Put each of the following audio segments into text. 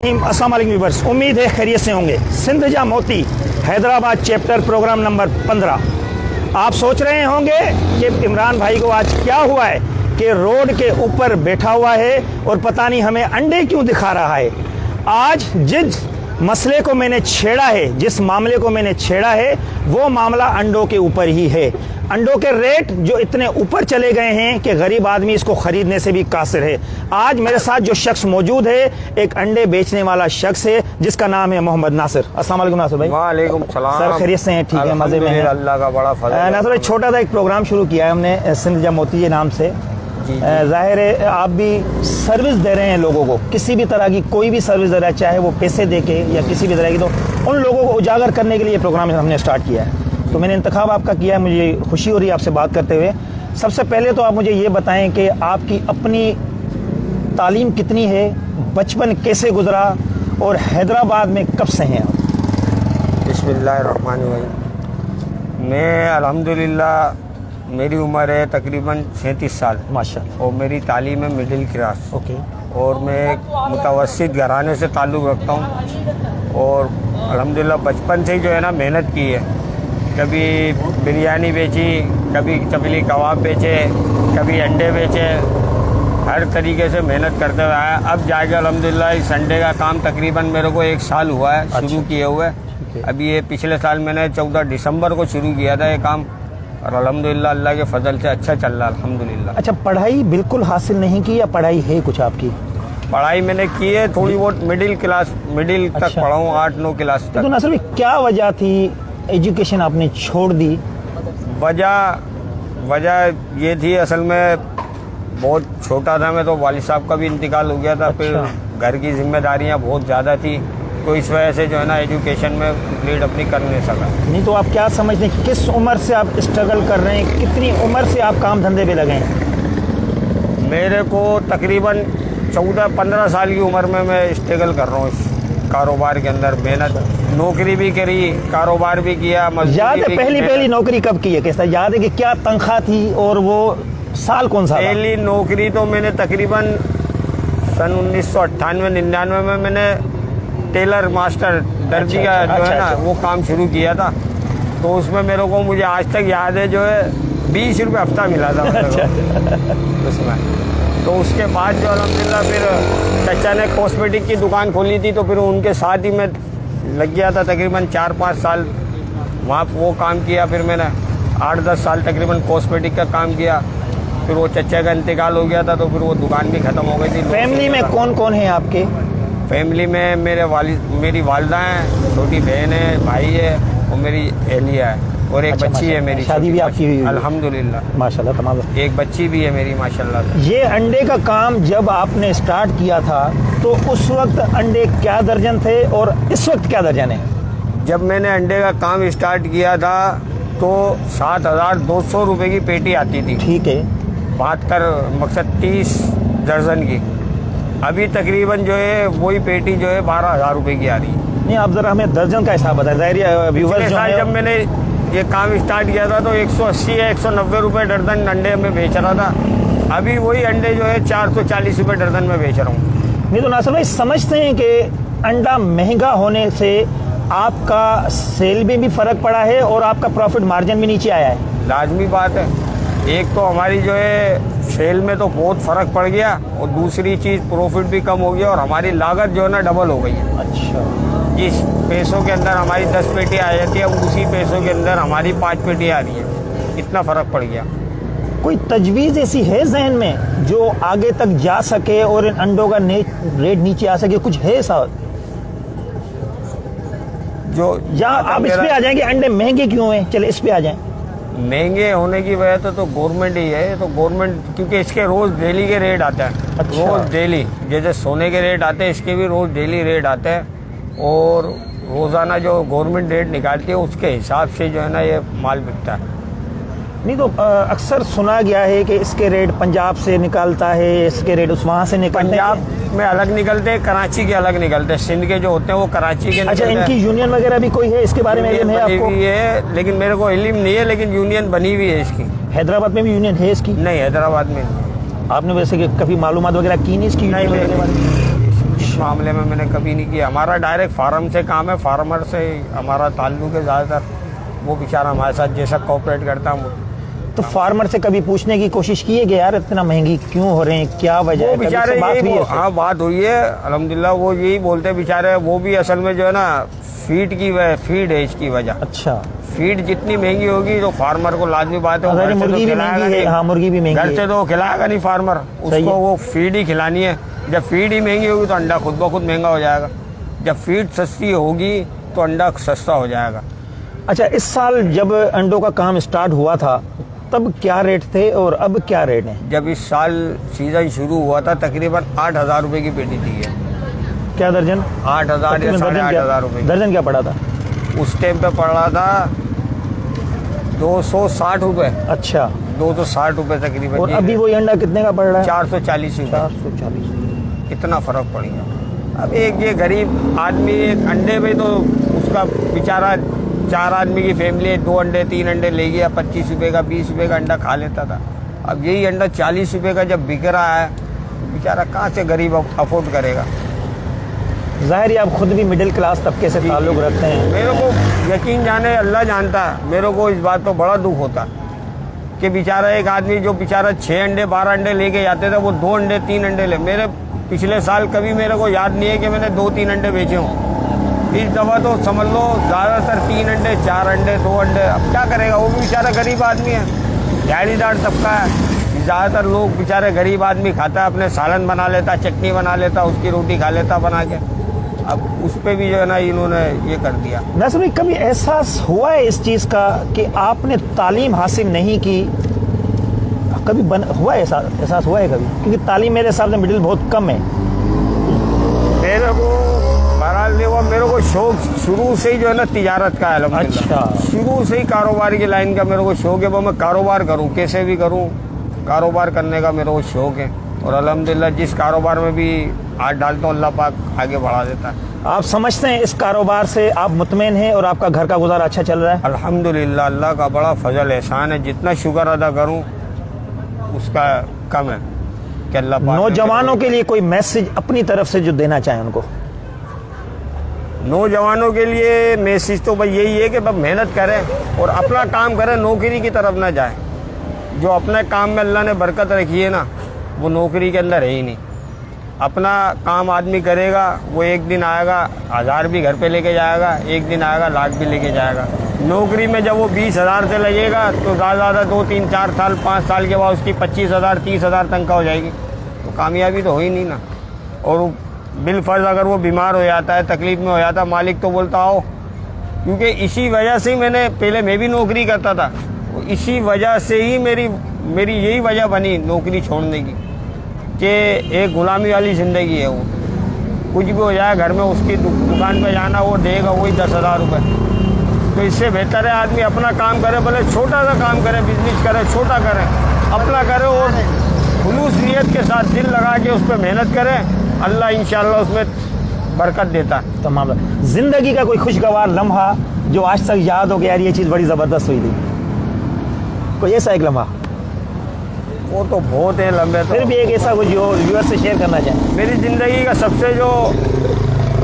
अस्सलाम वालेकुम व्यूअर्स, उम्मीद है खैरियत से होंगे। सिंधजा मोती हैदराबाद चैप्टर प्रोग्राम नंबर 15। आप सोच रहे होंगे कि इमरान भाई को आज क्या हुआ है कि रोड के ऊपर बैठा हुआ है और पता नहीं हमें अंडे क्यों दिखा रहा है। आज जिस मसले को मैंने छेड़ा है, जिस मामले को मैंने छेड़ा है, वो मामला अंडों के ऊपर ही है। अंडों के रेट जो इतने ऊपर चले गए हैं कि गरीब आदमी इसको खरीदने से भी कासिर है। आज मेरे साथ जो शख्स मौजूद है, एक अंडे बेचने वाला शख्स है जिसका नाम है मोहम्मद नासिर। अस्सलाम वालेकुम नासिर भाई। वालेकुम सलाम सर, खैरियत से हैं? ठीक है, मजे में हैं? अल्लाह का बड़ा फजल है। नासिर भाई, छोटा सा एक प्रोग्राम शुरू किया है हमने सिंधजा मोती के नाम से। जाहिर है आप भी सर्विस दे रहे हैं लोगों को, किसी भी तरह की कोई भी सर्विस दे रहा है, चाहे वो पैसे दे के या किसी भी तरह की, तो उन लोगों को उजागर करने के लिए प्रोग्राम हमने स्टार्ट किया है। तो मैंने इंतखाब आपका किया है, मुझे खुशी हो रही है आपसे बात करते हुए। सबसे पहले तो आप मुझे ये बताएं कि आपकी अपनी तालीम कितनी है, बचपन कैसे गुजरा और हैदराबाद में कब से हैं आप? बिस्मिल्लाहिर्रहमानिर्रहीम। मैं अल्हम्दुलिल्लाह, मेरी उम्र है तकरीबन 37 साल माशाअल्लाह, और मेरी तालीम है मिडिल क्लास। ओके। और मैं एक मुतवस्सित घराने से ताल्लुक़ रखता हूँ और अल्हम्दुलिल्लाह बचपन से ही जो है ना मेहनत की है। कभी बिरयानी बेची, कभी चपली कबाब बेचे, कभी अंडे बेचे, हर तरीके से मेहनत करते हुए आया। अब जाके अल्हम्दुलिल्लाह इस अंडे का काम तकरीबन मेरे को 1 साल हुआ है शुरू किए हुए। अभी ये पिछले साल मैंने 14 दिसंबर को शुरू किया था ये काम और अल्हम्दुलिल्लाह अल्लाह के फजल से अच्छा चल रहा है अल्हम्दुलिल्लाह। अच्छा, पढ़ाई बिल्कुल हासिल नहीं की या पढ़ाई है कुछ आपकी? पढ़ाई मैंने की है थोड़ी बहुत, मिडिल तक अच्छा। पढ़ा हूँ, 8-9 क्लास तो तक। नासिर भाई, क्या वजह थी एजुकेशन आपने छोड़ दी? वजह ये थी, असल में बहुत छोटा था मैं तो वालिद साहब का भी इंतकाल हो गया था। अच्छा। फिर घर की जिम्मेदारियां बहुत ज़्यादा थी, तो इस वजह से जो है ना एजुकेशन में कंप्लीट अपनी कर नहीं सका। नहीं तो आप क्या समझते हैं, किस उम्र से आप स्ट्रगल कर रहे हैं, कितनी उम्र से आप काम धंधे पे लगे हैं? मेरे को तकरीबन 14-15 साल की उम्र में मैं स्ट्रगल कर रहा हूँ इस कारोबार के अंदर। मेहनत, नौकरी भी करी, कारोबार भी किया, याद है पहली नौकरी कब की है, कैसा याद है कि क्या तनख्वाह थी और वो साल कौन सा? पहली नौकरी तो मैंने तकरीबन सन 1998-99 में मैंने टेलर मास्टर दर्जी का जो है ना वो काम शुरू किया था। तो उसमें मेरे को, मुझे आज तक याद है, जो है 20 रुपये हफ्ता मिला था उसमें। तो उसके बाद जो अल्हम्दुलिल्लाह फिर चाचा ने कॉस्मेटिक की दुकान खोली थी, तो फिर उनके साथ ही मैं लग गया था तकरीबन 4-5 साल वहाँ वो काम किया। फिर मैंने 8-10 साल तकरीबन कॉस्मेटिक का काम किया। फिर वो चचा का इंतकाल हो गया था, तो फिर वो दुकान भी ख़त्म हो गई थी। फैमिली में कौन कौन है आपके? फैमिली में मेरी वालिदा है, छोटी बहन है, भाई है और मेरी एहलिया है और एक बच्ची है मेरी। शादी भी आपकी हुई? अल्हम्दुलिल्लाह माशाल्लाह, तमाम। एक बच्ची भी है मेरी माशाल्लाह। ये अंडे का काम जब आपने स्टार्ट किया था तो उस वक्त अंडे क्या दर्जन थे और इस वक्त क्या दर्जन है? जब मैंने अंडे का काम स्टार्ट किया था तो 7,200 रुपये की पेटी आती थी। ठीक है। 30 दर्जन की। अभी तकरीबन जो है वही पेटी जो है 12,000 रुपये की आ रही है। नहीं, आप जरा हमें दर्जन का हिसाब बताएं। व्यूअर्स जो है, जब मैंने ये काम स्टार्ट किया था तो 180 या 190 रुपये दर्जन अंडे में बेच रहा था। अभी वही अंडे जो है 440 रुपये दर्जन में बेच रहा हूँ। नहीं तो नासिर भाई, समझते हैं कि अंडा महंगा होने से आपका सेल में भी फ़र्क पड़ा है और आपका प्रॉफिट मार्जिन भी नीचे आया है? लाजमी बात है। एक तो हमारी जो है सेल में तो बहुत फ़र्क पड़ गया और दूसरी चीज़ प्रॉफिट भी कम हो गया और हमारी लागत जो है ना डबल हो गई है। अच्छा। जिस पैसों के अंदर हमारी 10 पेटी आ जाती है, अब उसी पैसों के अंदर हमारी 5 पेटी आ रही है। इतना फ़र्क पड़ गया। कोई तजवीज़ ऐसी है जहन में जो आगे तक जा सके और इन अंडों का रेट नीचे आ सके? कुछ है ऐसा जो या आप इस पे आ जाएंगे, अंडे महंगे क्यों हैं? चले इस पे आ जाएं। महंगे होने की वजह तो गवर्नमेंट ही है। तो गवर्नमेंट, क्योंकि इसके रोज़ डेली के रेट आते हैं। अच्छा। रोज़ डेली, जैसे सोने के रेट आते हैं, इसके भी रोज़ डेली रेट आते हैं और रोज़ाना जो गवर्नमेंट रेट निकालती है उसके हिसाब से जो है ना ये माल बिकता है। नहीं तो अक्सर सुना गया है कि इसके रेट पंजाब से निकलता है, इसके रेट उस वहाँ से निकलते हैं। पंजाब में अलग निकलते हैं, कराची के अलग निकलते हैं, सिंध के जो होते हैं वो कराची के। अच्छा, इनकी यूनियन वगैरह भी कोई है? इसके बारे में इल्म है आपको? है, लेकिन मेरे को इल्म नहीं है, लेकिन यूनियन बनी हुई है इसकी। हैदराबाद में भी यूनियन है इसकी? नहीं, हैदराबाद में नहीं। आपने वैसे कभी मालूमात वगैरह की नहीं इसकी यूनियन वगैरह के बारे में? इस मामले में मैंने कभी नहीं किया। हमारा डायरेक्ट फार्म से काम है, फार्मर से हमारा ताल्लुक है ज़्यादातर। वो बेचारा हमारे साथ जैसा कोऑपरेट करता है। तो फार्मर से कभी पूछने की कोशिश की है कि यार इतना महंगी क्यों हो रहे हैं, क्या वजह है? बेचारे हाँ बात हुई है अल्हम्दुलिल्लाह। वो यही बोलते हैं बेचारे, वो भी असल में जो है ना फीड है इसकी वजह। अच्छा, फीड जितनी महंगी होगी तो फार्मर को लाजमी बात है। अगर मुर्गी भी महंगी है, हाँ मुर्गी भी महंगी है, घर से तो खिलाएगा नहीं फार्मर, उसको वो फीड ही खिलानी है। जब फीड ही महंगी होगी तो अंडा खुद ब खुद महंगा हो जाएगा। जब फीड सस्ती होगी तो अंडा सस्ता हो जाएगा। अच्छा, इस साल जब अंडों का काम स्टार्ट हुआ था तब क्या रेट थे और अब क्या रेट है? जब इस साल सीजन शुरू हुआ था तकरीबन 8,000 रुपए की पेटी थी है। क्या दर्जन? 8,000 या 8,500 रुपए। दर्जन क्या पड़ा था उस टाइम पे? पड़ रहा था 260 रुपए। अच्छा, 260 रुपए तकरीबन। और अभी वही अंडा कितने का पड़ रहा है? 440 रुपए। 440। कितना फर्क पड़ गया। अब एक ये गरीब आदमी एक अंडे में तो उसका बेचारा 4 आदमी की फैमिली है, 2 अंडे 3 अंडे ले गया, 25 रुपए का 20 रुपए का अंडा खा लेता था। अब यही अंडा 40 रुपए का जब बिक रहा है, बेचारा कहाँ से गरीब अफोर्ड करेगा। जाहिर है आप खुद भी मिडिल क्लास तबके से ताल्लुक़ रखते हैं। मेरे को यकीन जाने अल्लाह जानता है, मेरे को इस बात पर बड़ा दुख होता कि बेचारा एक आदमी जो बेचारा 6 अंडे 12 अंडे लेके जाते थे, वो 2 अंडे 3 अंडे ले। मेरे पिछले साल कभी मेरे को याद नहीं है कि मैंने 2-3 अंडे बेचे हों। इस दफ़ा तो समझ लो ज़्यादातर 3 अंडे 4 अंडे 2 अंडे। अब क्या करेगा, वो भी बेचारा गरीब आदमी है, दिहाड़ीदार तबका है। ज़्यादातर लोग बेचारे गरीब आदमी खाता है, अपने सालन बना लेता, चटनी बना लेता, उसकी रोटी खा लेता बना के। अब उस पर भी जो है ना इन्होंने ये कर दिया। नसर भाई, कभी एहसास हुआ है इस चीज़ का कि आपने तालीम हासिल नहीं की? कभी हुआ है एहसास हुआ है कभी? क्योंकि तालीम मेरे हिसाब से मिडिल बहुत कम है। मेरे को बहरहाल नहीं हुआ। मेरे को शौक शुरू से ही जो है ना तिजारत का है। अच्छा, शुरू से ही कारोबार की लाइन का मेरे को शौक है। वो मैं कारोबार करूं, कैसे भी करूं, कारोबार करने का मेरे को शौक है। और अल्हम्दुलिल्लाह जिस कारोबार में भी हाथ डालता हूँ अल्लाह पाक आगे बढ़ा देता है। आप समझते हैं इस कारोबार से आप मुतमईन हैं और आपका घर का गुजारा अच्छा चल रहा है? अल्हम्दुलिल्लाह अल्लाह का बड़ा फजल एहसान है। जितना शुक्र अदा करूं उसका कम है कि अल्लाह पाक। नौजवानों के लिए कोई मैसेज अपनी तरफ से जो देना चाहें उनको? नौजवानों के लिए मैसेज तो भाई यही है कि बस मेहनत करें और अपना काम करें, नौकरी की तरफ ना जाएं। जो अपने काम में अल्लाह ने बरकत रखी है ना, वो नौकरी के अंदर है ही नहीं। अपना काम आदमी करेगा, वो एक दिन आएगा 1000 भी घर पे लेके जाएगा, एक दिन आएगा 1,00,000 भी लेके जाएगा। नौकरी में जब वो 20,000 से लगेगा तो ज़्यादा 2, 3, 4 साल 5 साल के बाद उसकी 25,000 30,000 तनख्वाह हो जाएगी। तो कामयाबी तो हो ही नहीं ना। और बिलफर्ज अगर वो बीमार हो जाता है, तकलीफ में हो जाता है, मालिक तो बोलता आओ। क्योंकि इसी वजह से मैंने पहले मैं भी नौकरी करता था, इसी वजह से ही मेरी यही वजह बनी नौकरी छोड़ने की कि एक गुलामी वाली ज़िंदगी है। वो कुछ भी हो जाए घर में उसकी दुकान पे जाना, वो देगा वही 10,000 रुपये। तो इससे बेहतर है आदमी अपना काम करे, भले छोटा सा काम करे, बिजनेस करे, छोटा करे, अपना करे और खुलूस नियत के साथ दिल लगा के उस पर मेहनत करे। अल्लाह इंशाअल्लाह उसमें बरकत देता है। तमाम ज़िंदगी का कोई खुशगवार लम्हा जो आज तक याद हो गया, यार ये चीज़ बड़ी ज़बरदस्त हुई थी, कोई ऐसा एक लम्हा? वो तो बहुत है लंबे। फिर भी एक ऐसा कुछ जो व्यूअर से शेयर करना चाहें। मेरी ज़िंदगी का सबसे जो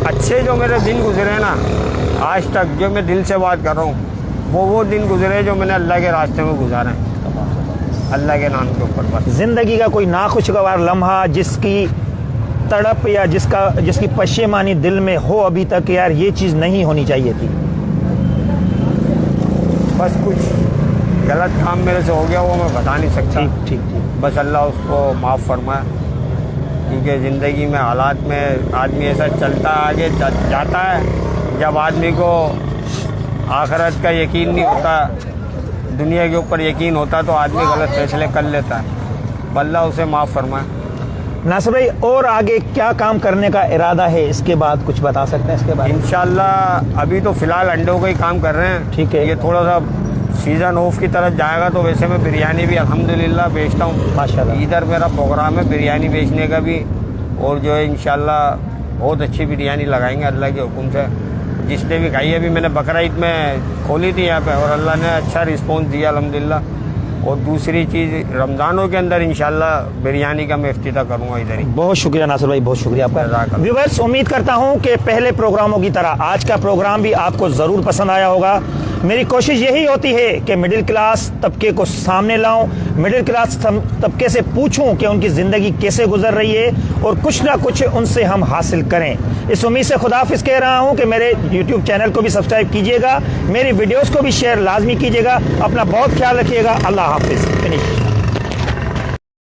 अच्छे जो मेरे दिन गुजरे ना आज तक, जो मैं दिल से बात कर रहा हूँ, वो दिन गुजरे जो मैंने अल्लाह के रास्ते में गुजारे हैं, अल्लाह के नाम के ऊपर। बस ज़िंदगी का कोई नाखुशगवार लम्हा जिसकी तड़प या जिसकी पशेमानी दिल में हो अभी तक, यार ये चीज़ नहीं होनी चाहिए थी? बस कुछ गलत काम मेरे से हो गया, वो मैं बता नहीं सकता। ठीक। बस अल्लाह उसको माफ़ फरमाए। क्योंकि ज़िंदगी में हालात में आदमी ऐसा चलता आगे जाता है, जब आदमी को आखिरत का यकीन नहीं होता, दुनिया के ऊपर यकीन होता, तो आदमी गलत फैसले कर लेता है। अल्लाह उसे माफ़ फरमाए। नासिर भाई, और आगे क्या काम करने का इरादा है इसके बाद, कुछ बता सकते हैं इसके बाद? इंशाल्लाह अभी तो फ़िलहाल अंडों का ही काम कर रहे हैं। ठीक है। ये थोड़ा सा सीज़न ऑफ की तरफ जाएगा तो वैसे मैं बिरयानी भी अल्हम्दुलिल्लाह बेचता हूँ माशाल्लाह। इधर मेरा प्रोग्राम है बिरयानी बेचने का भी, और जो है इंशाल्लाह बहुत अच्छी बिरयानी लगाएंगे अल्लाह के हुक्म से। जिसने भी खाई, अभी मैंने बकरा ईद में खोली थी यहाँ पे और अल्लाह ने अच्छा रिस्पॉन्स दिया अल्हम्दुलिल्लाह। और दूसरी चीज़ रमज़ानों के अंदर इंशाल्लाह बिरयानी का मैं इफ्तिताह करूँगा इधर ही। बहुत शुक्रिया नासिर भाई, बहुत शुक्रिया आपका। जज़ाकल्लाह। व्यूअर्स, उम्मीद करता हूं कि पहले प्रोग्रामों की तरह आज का प्रोग्राम भी आपको ज़रूर पसंद आया होगा। मेरी कोशिश यही होती है कि मिडिल क्लास तबके को सामने लाऊं, मिडिल क्लास तबके से पूछूं कि उनकी ज़िंदगी कैसे गुजर रही है और कुछ ना कुछ उनसे हम हासिल करें। इस उम्मीद से खुदाफिज कह रहा हूं कि मेरे YouTube चैनल को भी सब्सक्राइब कीजिएगा, मेरी वीडियोस को भी शेयर लाजमी कीजिएगा। अपना बहुत ख्याल रखिएगा। अल्लाह हाफिज़। फिनिश।